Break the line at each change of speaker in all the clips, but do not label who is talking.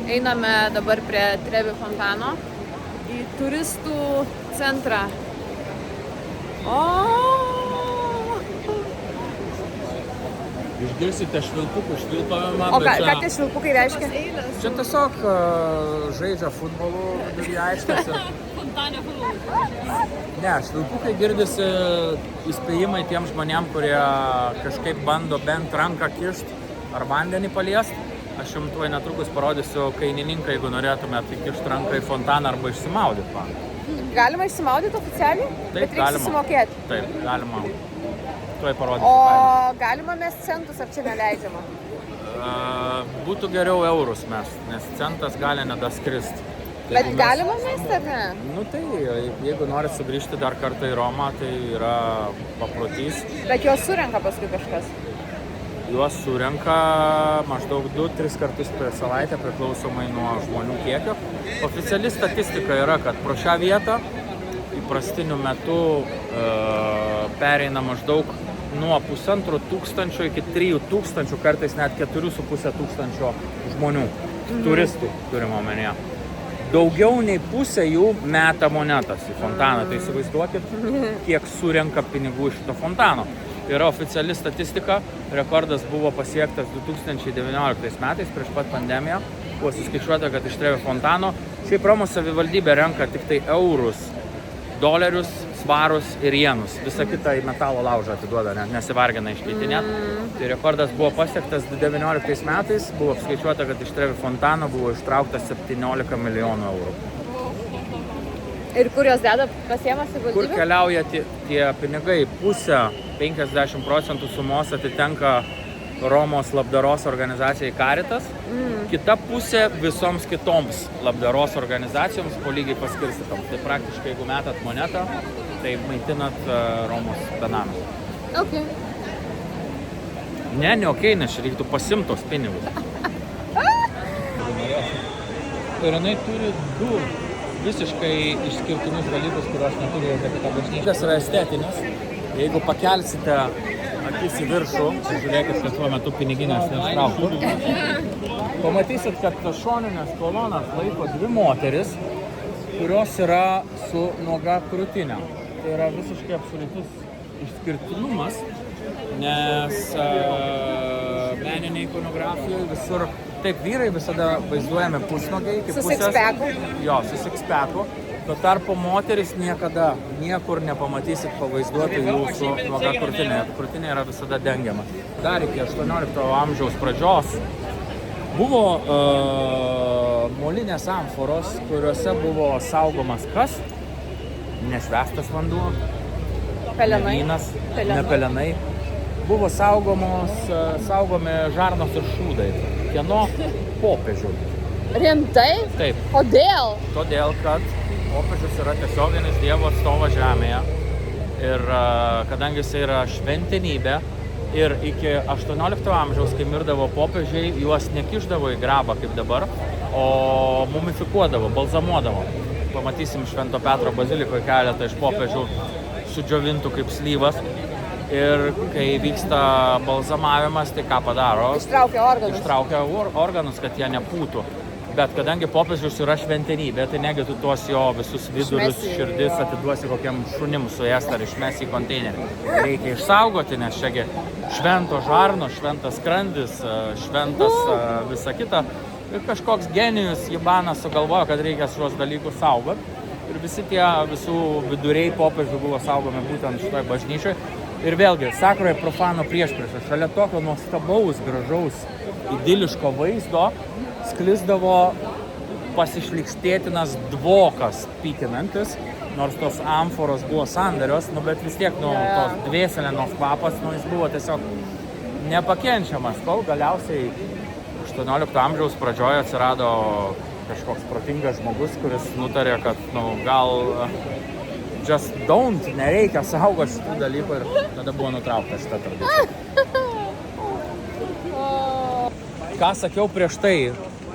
Einame dabar prie Trevi fontano į turistų centrą.
Išgirsite švilpukų švilpavimą.
O ką tie švilpukai reiškia?
Čia tiesiog žaidžia futbolų vidury aikštės.
Fontane futbolų.
Ne, švilpukai girdisi įspėjimai tiem žmonėm, kurie kažkaip bando bent ranką kišt ar vandenį paliest. Aš jums tuoj netrukus parodysiu kainininką, jeigu norėtumėt įkišt ranką į fontaną arba išsimaudyti.
Galima išsimaudyti oficialiai?
Taip,
bet reikia susimokėti.
Taip, galima. Tuoj parodysiu.
O galima mest centus, ar čia neleidžiama?
Būtų geriau eurus mest, nes centas gali nedaskrist.
Bet galima mest, ar ne?
Nu tai, jeigu norit sugrįžti dar kartą į Romą, tai yra paprotys.
Bet juos surenka paskui kažkas.
Juos surenka maždaug 2-3 kartus per savaitę, priklausomai nuo žmonių kiekio. Oficiali statistika yra, kad pro šią vietą įprastiniu metu pereina maždaug nuo 1500 iki 3000, kartais net 4500 žmonių, turistų turime omenyje. Daugiau nei pusė jų meta monetas į fontaną, tai įsivaizduokit, kiek surenka pinigų iš šito fontano. Yra oficiali statistika, rekordas buvo pasiektas 2019 metais, prieš pat pandemiją, buvo suskaičiuota, kad iš Trevi fontano šiaip Romos savivaldybė renka tik tai eurus, dolerius, svarus ir jenus. Visa kita į metalo laužą atiduoda, nesivargina iškeitinėti. Tai rekordas buvo pasiektas 2019 metais, buvo apskaičiuota, kad iš Trevi fontano buvo ištraukta 17 milijonų eurų.
Ir kur jos deda pasiema savivaldybė?
Kur keliauja tie pinigai? Pusę, 50% sumos atitenka Romos labdaros organizacijai Caritas. Kita pusė visoms kitoms labdaros organizacijoms po lygiai paskirstytoms. Tai praktiškai, jeigu metat monetą, tai maitinat Romos benamius.
Ok.
Ne, nes reiktų pasimti tos pinigus. Ir jinai turi du visiškai išskirtinius dalykus, kuriuos neturi jokia kita bažnyčia. Tas yra estetinis. Jeigu pakelsite akis į viršų, žiūrėkit, kad tuo metu piniginės neištrauktų. Pamatysit, kad šoninės kolonas laiko dvi moteris, kurios yra su nuoga krūtinė. Tai yra visiškai absoliutus išskirtinumas, nes meninėje ikonografijoje visur, taip, vyrai visada vaizduojami pusnuogiai.
Su sixpacku?
Jo, su sixpacku. Tuo tarpu moteris niekada niekur nepamatysit pavaizduoti jų su nuoga krūtinė. Krūtinė yra visada dengiama. Dar iki 18 amžiaus pradžios buvo molinės amforos, kuriuose buvo saugomas kas? Nešvestas vanduo,
Pelenai.
vynas, ne pelenai. Buvo saugomi žarnos ir šūdai. Kieno? Popiežių.
Rimtai?
Taip.
Kodėl?
Todėl, kad popiežius yra tiesioginis Dievo atstovas žemėje ir kadangi jis yra šventenybė ir iki 18 amžiaus, kai mirdavo popiežiai, juos nekišdavo į grabą kaip dabar, o mumifikuodavo, balzamuodavo. Pamatysim Švento Petro bazilikoje keletą iš popiežių sudžiovintų kaip slyvas. Ir kai vyksta balzamavimas, tai ką padaro?
Ištraukia organus.
Ištraukia organus, kad jie nepūtų. Bet kadangi popiežius yra šventenybė, tai negi tu tuos jo visus vidurius, širdis atiduosi kokiam šunim suėst ar išmesi į konteinerį. Reikia išsaugoti, nes čiagi švento žarno, šventas skrandis, šventas visa kita. Ir kažkoks genijus Jibanas sugalvojo, kad reikia šios dalykus saugoti. Ir visų viduriai popiežių buvo saugomi būtent šitoje bažnyčioje. Ir vėlgi, sakroje profano priešpriešą. Šalia tokio nuostabaus, gražaus, idiliško vaizdo sklisdavo pasišlykštėtinas dvokas pykinantis, nors tos amforos buvo sandarios, bet vis tiek tos dvėselenos kvapas, jis buvo tiesiog nepakenčiamas, kol galiausiai 18 amžiaus pradžioje atsirado kažkoks protingas žmogus, kuris nutarė, kad gal just don't, nereikia saugoti šitų dalykų ir tada buvo nutraukta šitą tradiciją. Ką sakiau prieš tai,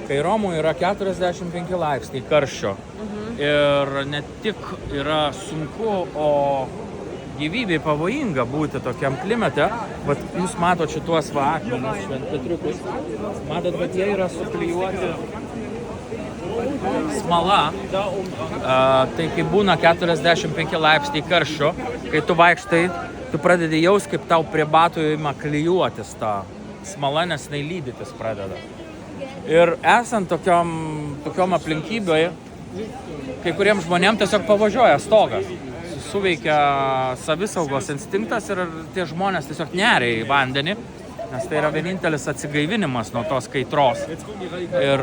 kai Romoje yra 45 laipsniai karščio ir ne tik yra sunku, o gyvybei pavojinga būti tokiam klimate, bet jūs matot šituos akmenis, šventpetriukus, matot, kad jie yra suklijuoti smala, tai kai būna 45 laipsniai karščio, kai tu vaikštai, tu pradedi jaus, kaip tau prie batų ima klijuotis ta smala, nes jinai lydytis pradeda. Ir esant tokiom aplinkybėje, kai kuriems žmonėms tiesiog pavažiuoja stogas. Suveikia savisaugos instinktas ir tie žmonės tiesiog neria į vandenį, nes tai yra vienintelis atsigaivinimas nuo tos kaitros. Ir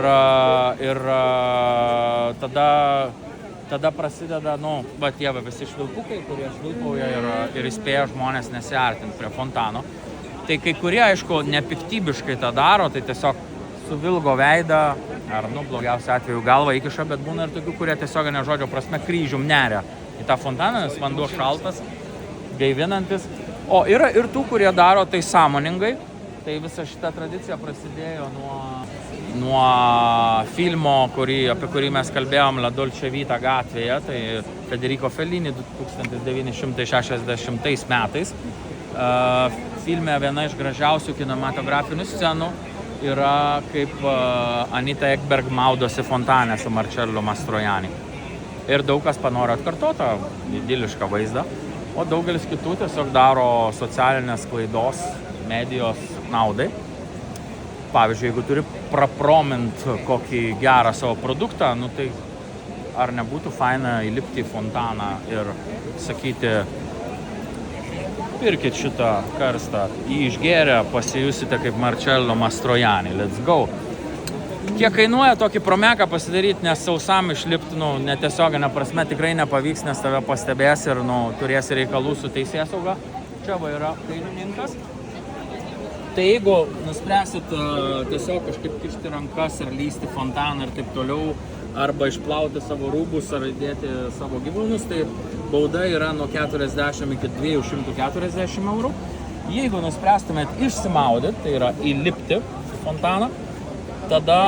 tada prasideda, tie visi švilpukai, kurie švilpauja ir įspėja žmonės nesiartinti prie fontano. Tai kai kurie, aišku, nepiktybiškai tą daro, tai tiesiog suvilgo veidą, ar, blogiausia atveju galvą įkiša, bet būna ir tokių, kurie tiesioginio žodžio prasme kryžium neria į tą fontaną, nes vanduo šaltas, gaivinantis. O yra ir tų, kurie daro tai sąmoningai. Tai visa šita tradicija prasidėjo nuo filmo, apie kurį mes kalbėjom, La Dolce Vita gatvėje, tai Federico Fellini 1960 metais. Filme viena iš gražiausių kinematografinių scenų yra kaip Anita Ekberg maudosi fontane su Marcello Mastroianni. Ir daug kas panori atkartotą idilišką vaizdą, o daugelis kitų tiesiog daro socialinės klaidos medijos naudai. Pavyzdžiui, jeigu turi prapromint kokį gerą savo produktą, tai ar nebūtų faina įlipti į fontaną ir sakyti, pirkit šitą karstą, jį išgėrę, pasijusite kaip Marcello Mastroianni, let's go. Kiek kainuoja tokį promeką pasidaryti, nes sausam išlipti, netiesioginė prasme tikrai nepavyks, nes tave pastebės ir turėsi reikalų su teisėsauga. Čia va yra kainininkas. Tai jeigu nuspręsit tiesiog kažkaip kišti rankas ar lysti fontaną ir taip toliau, arba išplauti savo rūbus ar įdėti savo gyvūnus, tai bauda yra nuo 40 iki 240 eurų. Jeigu nuspręstumėt išsimaudyti, tai yra įlipti į fontaną, tada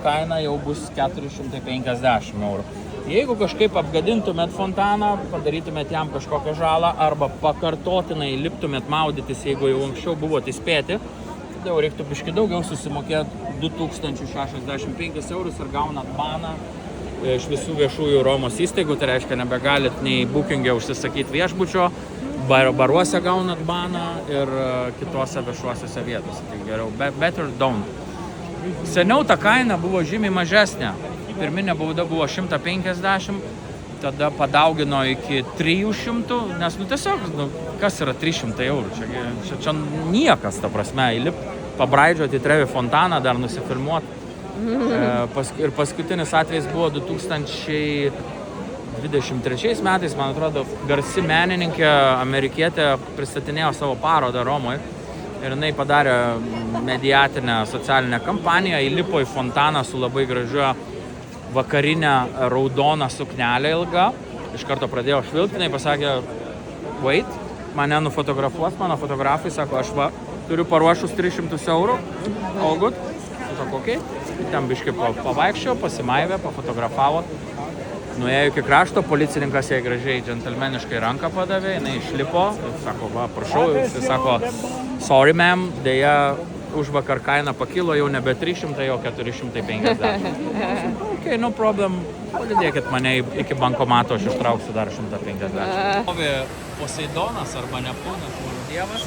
kaina jau bus 450 eurų. Jeigu kažkaip apgadintumėt fontaną, padarytumėt jam kažkokią žalą arba pakartotinai liptumėt maudytis, jeigu jau anksčiau buvote įspėti, tada jau reiktų biškį daugiau susimokėti 2065 eurus ir gaunat baną iš visų viešųjų Romos įstaigų, tai reiškia nebegalit nei booking'e užsisakyti viešbučio, baruose gaunat baną ir kitose viešuosiuose vietose. Tai geriau, better don't. Seniau ta kaina buvo žymiai mažesnė. Pirminė bauda buvo 150, tada padaugino iki 300, nes tiesiog, kas yra 300 eurų, čia niekas, ta prasme, pabraidžioti į Trevi fontaną, dar nusifilmuoti. Ir paskutinis atvejs buvo 2023 metais, man atrodo, garsi menininkė, amerikietė, pristatinėjo savo parodą Romoje ir jinai padarė mediatinę socialinę kampaniją, įlipo į fontaną su labai gražiu vakarinę raudoną suknelę ilgą, iš karto pradėjo švilpti, jinai pasakė, wait, mane nufotografuos, mano fotografai, sako, aš turiu paruošus 300 eurų, all good, sako, okei, ten biškai pavaikščio, pasimaivė, pafotografavo, nuėjo iki krašto, policininkas jai gražiai džentelmeniškai ranką padavė, jinai išlipo, sako, prašau, jis sako, sorry ma'am, dėja, už vakar kaina pakilo, jau nebe 300, jau 450. Okay, no problem, palidėkit mane iki bankomato, aš ištrauksiu dar 150. Poseidonas arba Neptūnas, mūsų dievas,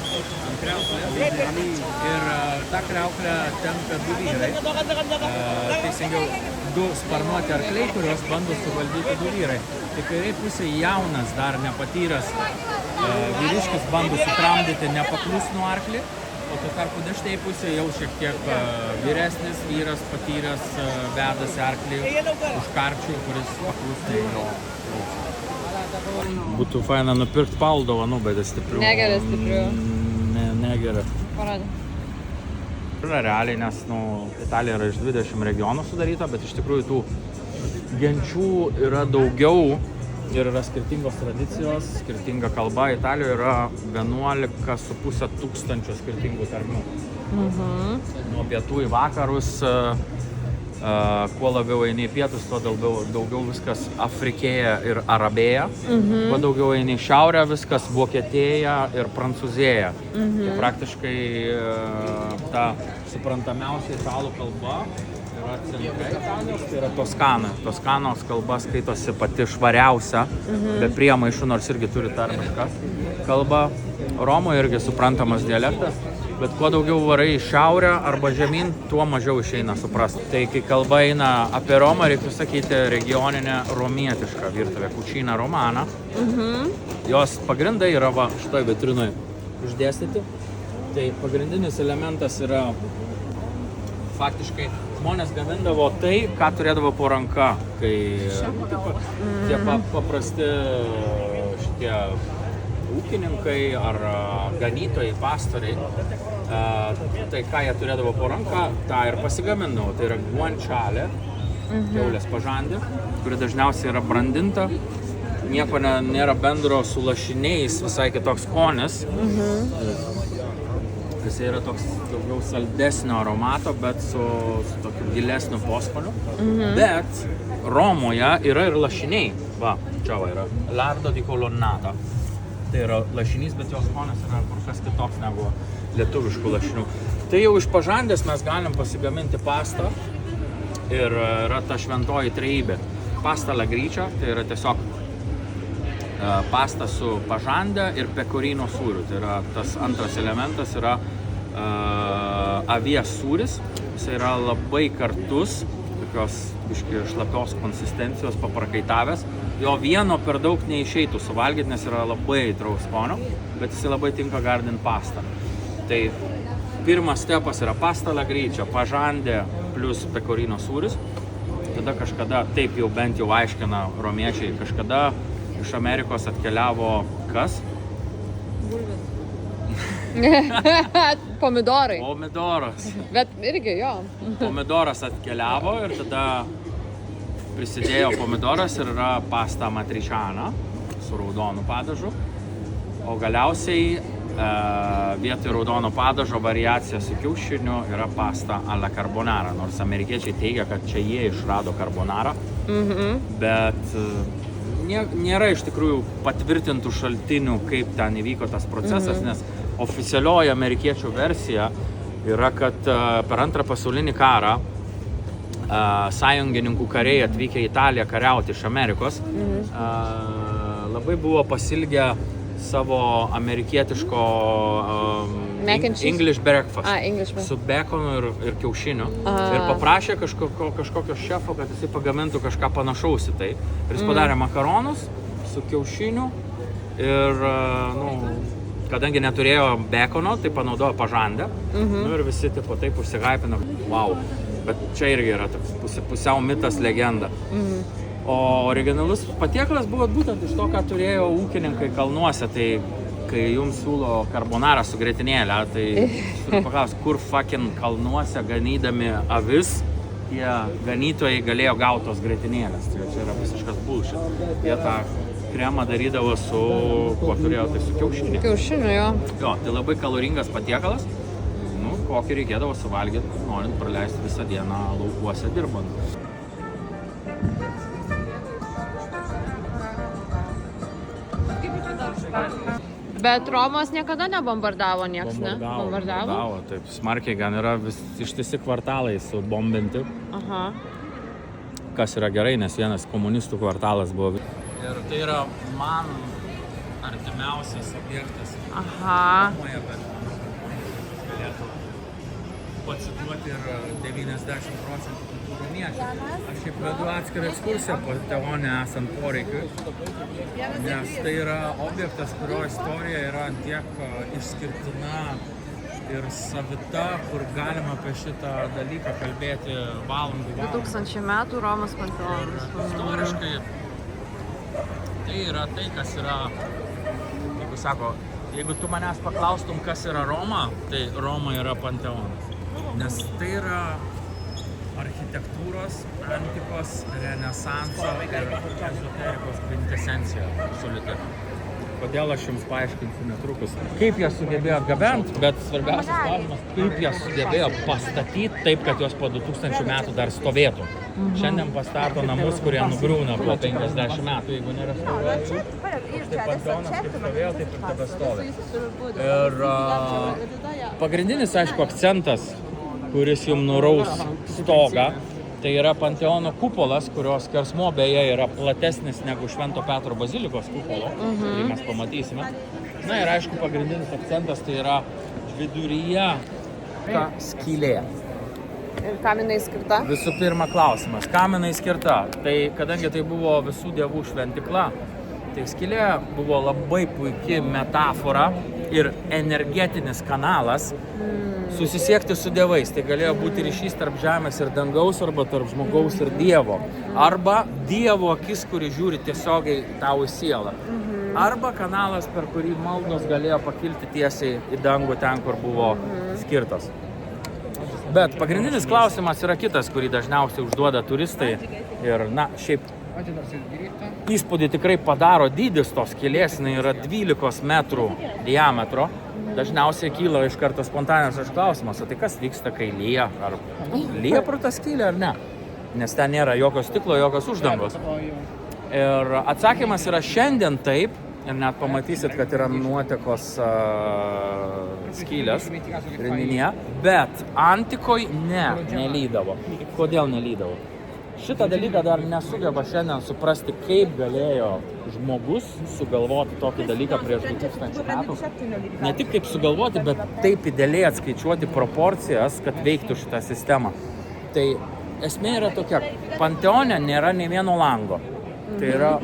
ant kriauklės ir tą kriauklę tempia du vyrai, teisingiau, du sparnuoti arkliai, kuriuos bando suvaldyti du vyrai. Tai kairiai pusė jaunas, dar nepatyręs vyriškis bando sutramdyti nepaklusnų arklį, o tuo tarpu dešinėj pusė jau šiek tiek vyresnis vyras, patyręs, vedasi arklį už karčių, kuris paklusniai jo klauso. Būtų faina nupirkti Paul dovanų, bet stiprių.
Negeria stiprių.
Negeria.
Parodė.
Yra realiai, nes Italija yra iš 20 regionų sudaryta, bet iš tikrųjų tų genčių yra daugiau. Ir yra skirtingos tradicijos, skirtinga kalba. Italijoje yra 11,5 tūkstančio skirtingų tarmių. Nuo pietų į vakarus, kuo labiau eini į pietus, tuo daugiau viskas afrikėja ir arabėja. Kuo daugiau eini į šiaurę, viskas vokietėja ir prancūzėja. Tai praktiškai ta suprantamiausia italų kalba yra centre Italijos, tai yra Toskana. Toskanos kalba skaitosi pati švariausia, be priemaišų, nors irgi turi tarmišką kalbą. Romoje irgi suprantamas dialektas, bet kuo daugiau varai į šiaurę arba žemyn, tuo mažiau išeina suprasti. Tai kai kalba eina apie Romą, reiktų sakyti regioninę romietišką virtuvę, cucina romana. Jos pagrindai yra va šitoj vitrinoj išdėstyti. Tai pagrindinis elementas yra faktiškai žmonės gamindavo tai, ką turėdavo po ranka, kai tie paprasti šitie ūkininkai ar ganytojai, pastoriai, tai ką jie turėdavo po ranka, tą ir pasigamindavo. Tai yra guanciale, kiaulės pažandė, kuri dažniausiai yra brandinta, nieko nėra bendro su lašiniais, visai kitoks skonis. Jis yra toks daugiau saldesnio aromato, bet su tokiu gilesniu poskoniu. Bet Romoje yra ir lašiniai. Va, čia va yra lardo di colonnata. Tai yra lašinys, bet jos skonis yra kur kas kitoks negu lietuviškų lašinių. Tai jau iš pažandės mes galim pasigaminti pastą ir yra ta šventoji trejybė. Pasta alla gricia, tai yra tiesiog pasta su pažande ir pecorino sūriu. Tai yra tas antras elementas yra avies sūris. Jis yra labai kartus, tokios biški šlapios konsistencijos, paprakaitavęs. Jo vieno per daug neišeitų suvalgyti, nes yra labai aitraus skonio, bet jis labai tinka gardint pastą. Tai pirmas stepas yra pasta alla gricia, pažandė plus pecorino sūris. Tada kažkada, taip jau bent jau aiškina romiečiai, kažkada iš Amerikos atkeliavo kas?
Pomidorai.
Pomidoras.
Bet irgi jo.
Pomidoras atkeliavo ir tada prisidėjo pomidoras ir yra pasta matriciana su raudonu padažu. O galiausiai vietoj raudono padažo variacija su kiaušiniu yra pasta alla carbonara. Nors amerikiečiai teigia, kad čia jie išrado carbonara. Bet nėra iš tikrųjų patvirtintų šaltinių, kaip ten įvyko tas procesas, nes oficialioji amerikiečių versija yra, kad per Antrą pasaulinį karą sąjungininkų kariai atvykę į Italiją kariauti iš Amerikos labai buvo pasilgę savo amerikietiško English breakfast su bekonu ir kiaušiniu ir paprašė kažkokio šefo, kad jisai pagamintų kažką panašaus į tai. Ir jis padarė makaronus su kiaušiniu ir, kadangi neturėjo bekono, tai panaudojo pažandę. Ir visi taip užsihaipino. Wow. Bet čia irgi yra pusiau mitas, legenda. O originalus patiekalas buvo būtent iš to, ką turėjo ūkininkai kalnuose. Tai kai jums siūlo carbonarą su grietinėle, tai turiu paklausti, kur fucking kalnuose ganydami avis tie ganytojai galėjo gauti tos grietinėlės. Tai čia yra visiškas bullshit. Jie tą kremą darydavo su, kuo turėjo, tai su kiaušiniu.
Kiaušiniu, jo.
Jo, tai labai kaloringas patiekalas, kokį reikėdavo suvalgyti, norint praleisti visą dieną laukuose dirbant.
Bet Romos niekada nebombardavo nieks, ne?
Bombardavo, taip. Smarkiai gan yra ištisi kvartalai subombinti. Kas yra gerai, nes vienas komunistų kvartalas buvo. Ir tai yra man artimiausias objektas. Romoje, bet galėtų pacituoti ir 90% kitų romiečių. Aš šiaip vedu atskirą ekskursiją po Teone esant poreikiui, nes tai yra objektas, kurio istorija yra tiek išskirtina ir savita, kur galima apie šitą dalyką kalbėti valandų.
2000 metų Romos panteonas.
Istoriškai tai yra tai, kas yra, jeigu sako, jeigu tu manęs paklaustum, kas yra Roma, tai Roma yra panteonas. Nes tai yra architektūros, antikos, renesanso ir ezoterikos kvintesencija absoliuti. Kodėl aš jums paaiškinsiu netrukus. Kaip jie sugebėjo atgabenti, bet svarbiausias klausimas, kaip jie sugebėjo pastatyti taip, kad jos po 2000 metų dar stovėtų. Šiandien pastato namus, kurie nugriūna po 50 metų, jeigu nerestauruoja. Tai panteonas kaip stovėjo, taip ir tada stovi. Ir pagrindinis, aišku, akcentas, kuris jums nuraus stogą, Tai yra Panteono kupolas, kurios skersmuo beje yra platesnis negu Švento Petro bazilikos kupolo, kurį mes pamatysime. Na ir aišku, pagrindinis akcentas tai yra viduryje ta skylė.
Ir kam jinai skirta?
Visų pirma klausimas, kam jinai skirta? Tai kadangi tai buvo visų dievų šventikla, tai skylė buvo labai puikia metafora ir energetinis kanalas susisiekti su dievais. Tai galėjo būti ryšys tarp žemės ir dangaus, arba tarp žmogaus ir dievo. Arba dievo akis, kuri žiūri tiesiogiai tau į sielą. Arba kanalas, per kurį maldos galėjo pakilti tiesiai į dangų ten, kur buvo skirtas. Bet pagrindinis klausimas yra kitas, kurį dažniausiai užduoda turistai. Ir, na, šiaip įspūdį tikrai padaro dydis tos skylės, jinai yra 12 metrų diametro. Dažniausiai kyla iš karto spontaniškas klausimas, o tai kas vyksta, kai lyja? Ar lyja pro tą skylę ar ne? Nes ten nėra jokio stiklo, jokios uždangos. Ir atsakymas yra šiandien taip, ir net pamatysit, kad yra nuotekos skylės grindinyje, bet antikoj nelydavo. Kodėl nelydavo? Šitą dalyką dar nesugeba šiandien suprasti, kaip galėjo žmogus sugalvoti tokį dalyką prieš 2000 metų. Ne tik kaip sugalvoti, bet taip idealiai atskaičiuoti proporcijas, kad veiktų šitą sistemą. Tai esmė yra tokia, Panteone nėra nei vieno lango. Tai yra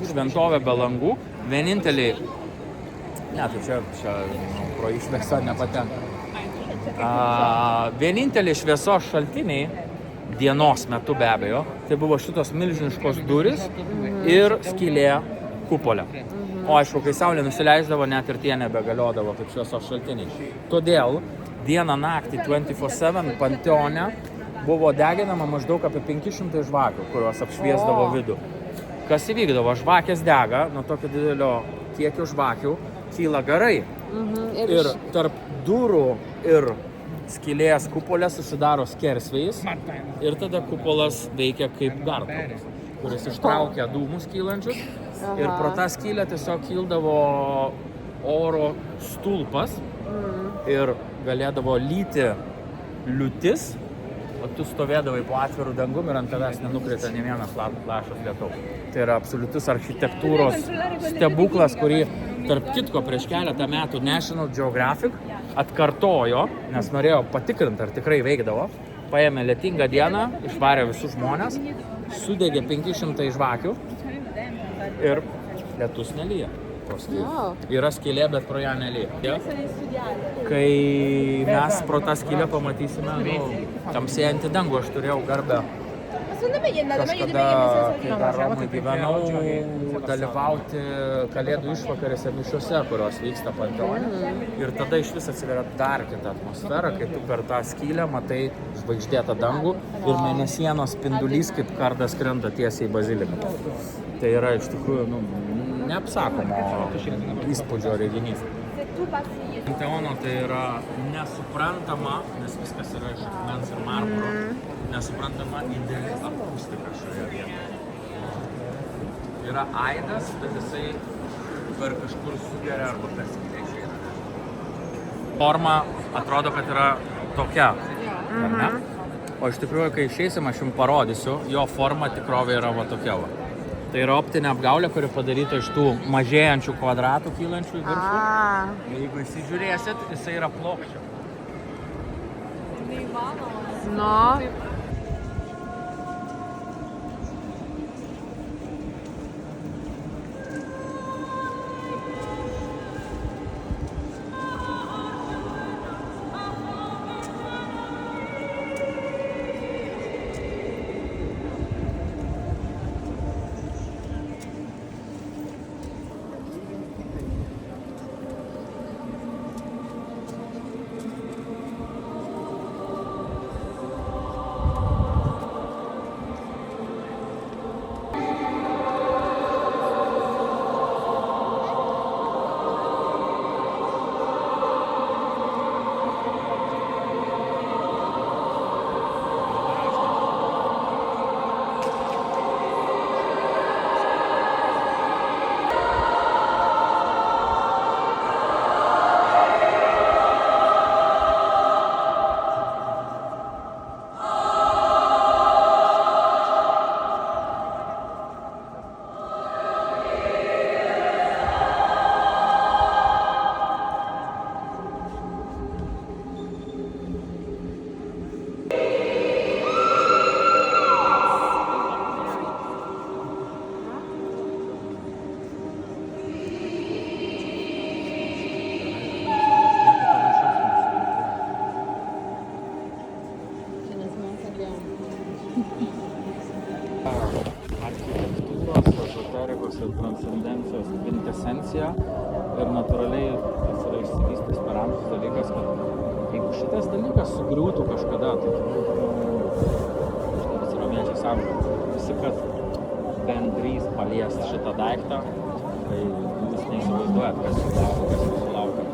šventovė be langų, vieninteliai, ne, tai čia pro išviesą nepatenka. Vieninteliai šviesos šaltiniai dienos metu be abejo, tai buvo šitos milžiniškos durys ir skylė kupolė. O aišku, kai saulė nusileisdavo, net ir tie nebegaliodavo kaip šviesos šaltiniai. Todėl dieną naktį 24/7 Panteone buvo deginama maždaug apie 500 žvakių, kurios apšviesdavo vidų. Kas įvykdavo? Žvakės dega, nuo tokio didelio kiekio žvakių kyla garai. Ir tarp durų ir skylės kupolė susidaro skersvėjis ir tada kupolas veikia kaip gartuvas, kuris ištraukia dūmus kylančius ir pro tą skylę tiesiog kildavo oro stulpas ir galėdavo lyti liūtis, o tu stovėdavai po atvirų dangum ir ant tavęs nenukrita nė vienas lašas lietaus. Tai yra absoliutus architektūros stebuklas, kurį tarp kitko prieš keletą metų National Geographic atkartojo, nes norėjo patikrinti, ar tikrai veikdavo. Paėmė lietingą dieną, išvarė visus žmonės, sudegė 500 žvakių ir lietus nelyja. Yra skylė, bet pro ją nelyja. Kai mes pro tą skylę pamatysime tamsėjantį dangų, aš turėjau garbę kažkada, kai dar Romai gyvenau, dalyvauti Kalėdų išvakarėse mišiose, kurios vyksta Panteone. Ir tada iš vis atsiveria dar kita atmosfera, kai tu per tą skylę matai žvaigždėtą dangų ir mėnesienos spindulys kaip kardas krenta tiesiai į baziliką. Tai yra iš tikrųjų neapsakomo įspūdžio reginys. Panteono tai yra nesuprantama, nes viskas yra iš akmens ir marmuro, nesuprantama ideali akustika šioje vietoje. Yra aidas, bet jisai per kažkur sugeria arba per skylę išeina. Forma atrodo, kad yra tokia, ar ne? O iš tikrųjų, kai išeisim, aš jums parodysiu, jo forma tikrovė yra va tokia va. Tai yra optinė apgaulė, kuri padaryta iš tų mažėjančių kvadratų kylančių į viršų. Jeigu įsižiūrėsit, jisai yra plokščia.
No.
Architektūros, ezoterikos ir transcendencijos kvintesencija ir natūraliai tas yra išsivystęs per amžius dalykas, kad jeigu šitas dalykas sugriūtų kažkada, tai štai visi romiečiai sako, visi, kas bendrys palies šitą daiktą, tai vis neįsivaizduojat, kas jūsų laukia.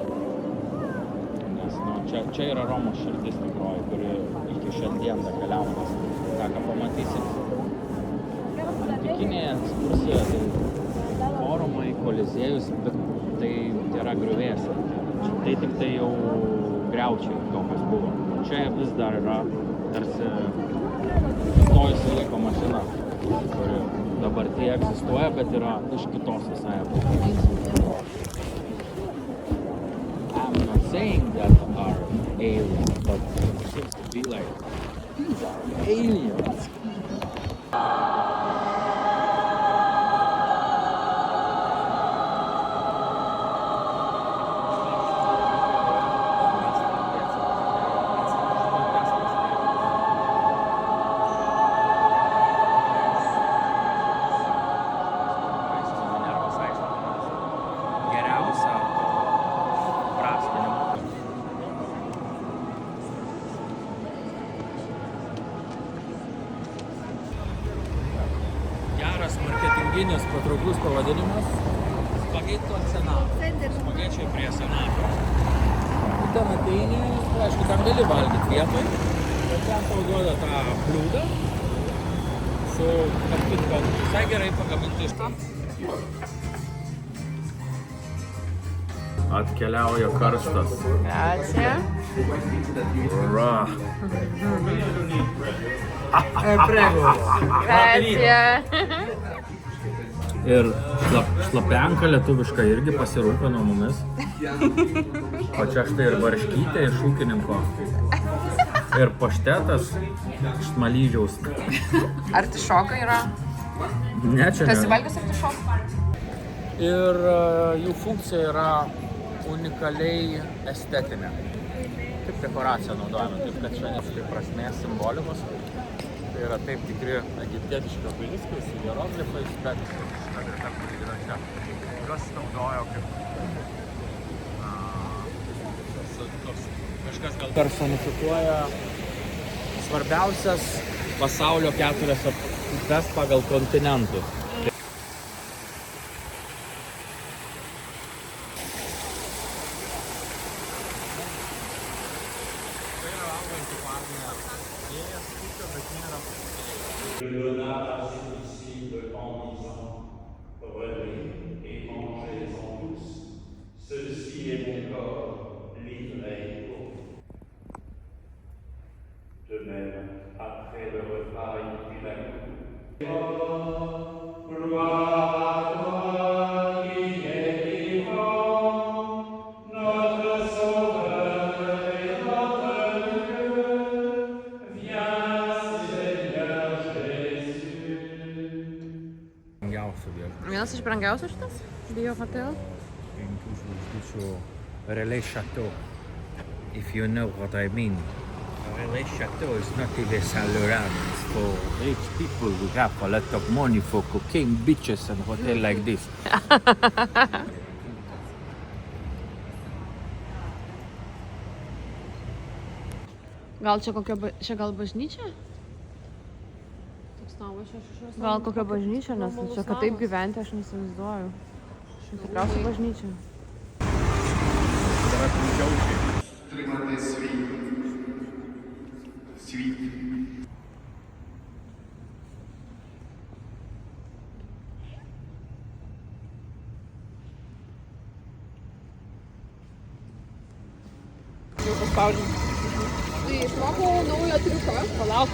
Nes čia yra Romos širdis tikroji, kuri iki šiandien dakeliavo, nes tą, ką pamatysit antikinėje ekskursijoje, tai forumai, koliziejus, bet tai yra griuvėsiai. Tai tik tai jau griaučiai tokios buvo. Čia vis dar yra tarsi sustojusi laiko mašina, kuri dabartyje egzistuoja, bet yra iš kitos visai epokos. I'm not saying that are aliens, but it seems to be like these are aliens. Marketinginis patrauklus pavadinimas Spaghetti al Senato. Spagečiai prie Senato. Ten ateini, aišku, ten gali valgyti vietoj, bet ten tau duoda tą bliūdą su kažkaip visai gerai pagaminti iš to. Atkeliauja karstas.
Grazie.
Ura.
Prego.
Grazie.
Ir šlapenka lietuviška irgi pasirūpino mumis. O čia štai ir varškytė iš ūkininko. Ir paštetas iš Malyžiaus.
Artišokai yra.
Ne, čia
Kas
ne.
įvalgęs artišokų?
Ir jų funkcija yra unikaliai estetinė. Kaip dekoracija naudojame, taip kad čia nes tai prasmės simbolikos. Tai yra taip tikri egiptietiški obeliskai su hieroglifais, bet šita vieta, kuri yra čia, juos naudojo kaip kažkas gal personifikuoja svarbiausias pasaulio 4 upes pagal kontinentus.
donna à ses disciples en disant, prenez et mangez-en tous, ceci est mon corps livré pour vous. De même, après le repas, il prit la coupe. Gloire à toi qui es vivant, notre Sauveur et notre Dieu, viens Seigneur Jésus.
Brangiausių viešbučių.
Vienas iš brangiausių šitas? Bio hotel.
5 žvaigždučių Relais Chateau. If you know what I mean. Relais Chateau is not even Saint Laurent. It's for rich people who have a lot of money for cocaine, beaches and hotel like this.
Gal čia kokia, čia gal bažnyčia? Gal kokia bažnyčia, nes čia kad taip gyventi aš neįsivaizduoju. Čia tikriausiai bažnyčia.
Тримати світ.
Tai išmokau naujo triuko. Palauk.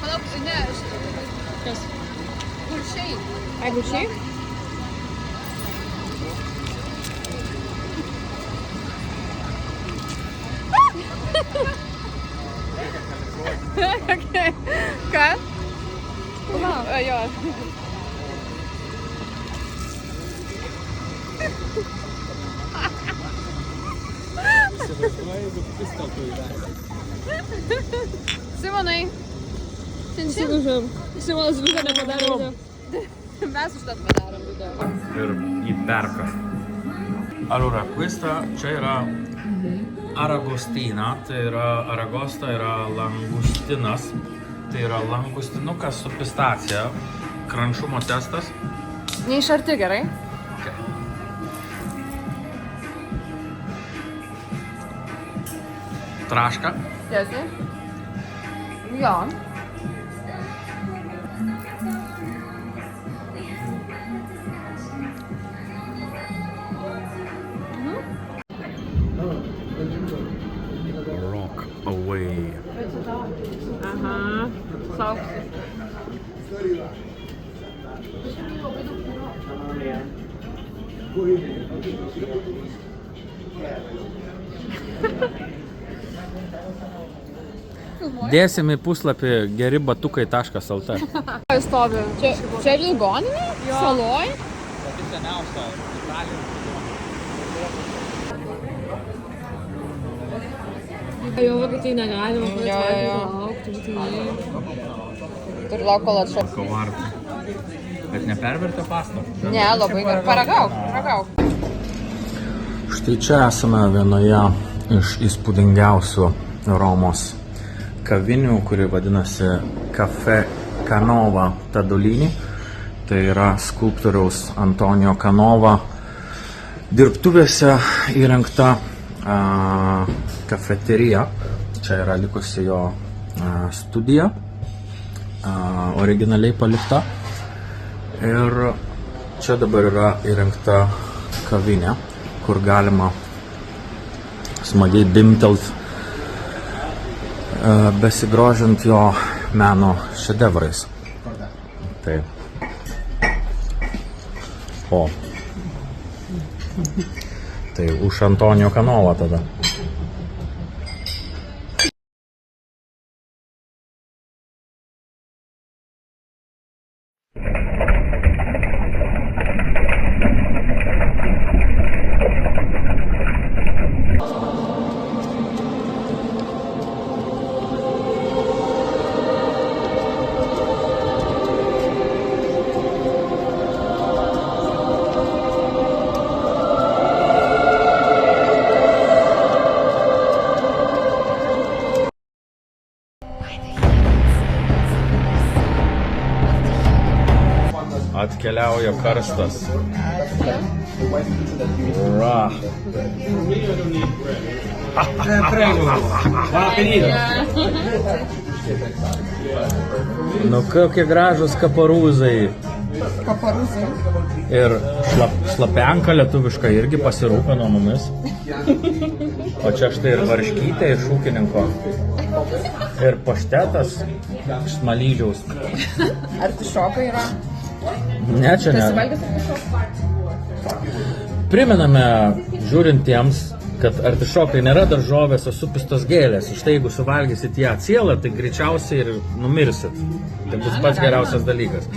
Palauk, ne, aš... Kas? Guršiai.
Ai, guršiai? Okay. Ką? Palauk. Jo.
Įsivaizduoju, jeigu pisteltų į veidą.
Simonai,
Simonas video nepadarė.
Mes už tą padarom video.
Ir jį perka. Allora, questa čia yra aragostina, tai yra aragosta, yra langustinas, tai yra langustinukas su pistacija, kranšumo testas.
Neišarti gerai.
Okay. Traška.
Tiesiai. Jo.
Rock away.
Aha. Sauksi.
Dėsim į puslapį geribatukai.lt.
Stovi.
Čia ligoninė? Saloj? Jo, kad tai negalima laukti.
Turi lauk, kol atšoks.
Bet nepervertė pastą.
Ne, labai gerai. Paragauk.
Štai čia esame vienoje iš įspūdingiausių Romos kavinių, kuri vadinasi Caffè Canova Tadolini. Tai yra skulptoriaus Antonijo Canova dirbtuvėse įrengta kafeterija. Čia yra likusi jo studija, originaliai palikta. Ir čia dabar yra įrengta kavinė, kur galima smagiai dimtelt, besigrožint jo meno šedevrais. Tai. O. Tai už Antonijo Canovą tada. Atkeliauja karstas. Ura.
Prego. Buon appetito.
Nu kokie gražus kaparūzai.
Kaparūzai.
Ir šlapenka lietuviška irgi pasirūpino mumis. O čia štai ir varškytė iš ūkininko. Ir paštetas iš Smalyžiaus.
Artišokai yra.
Ne, čia ne. Primename žiūrintiems, kad artišokai nėra daržovės, o supistos gėlės. Štai jeigu suvalgysit ją cielą, tai greičiausiai ir numirsit. Tai bus pats geriausias dalykas.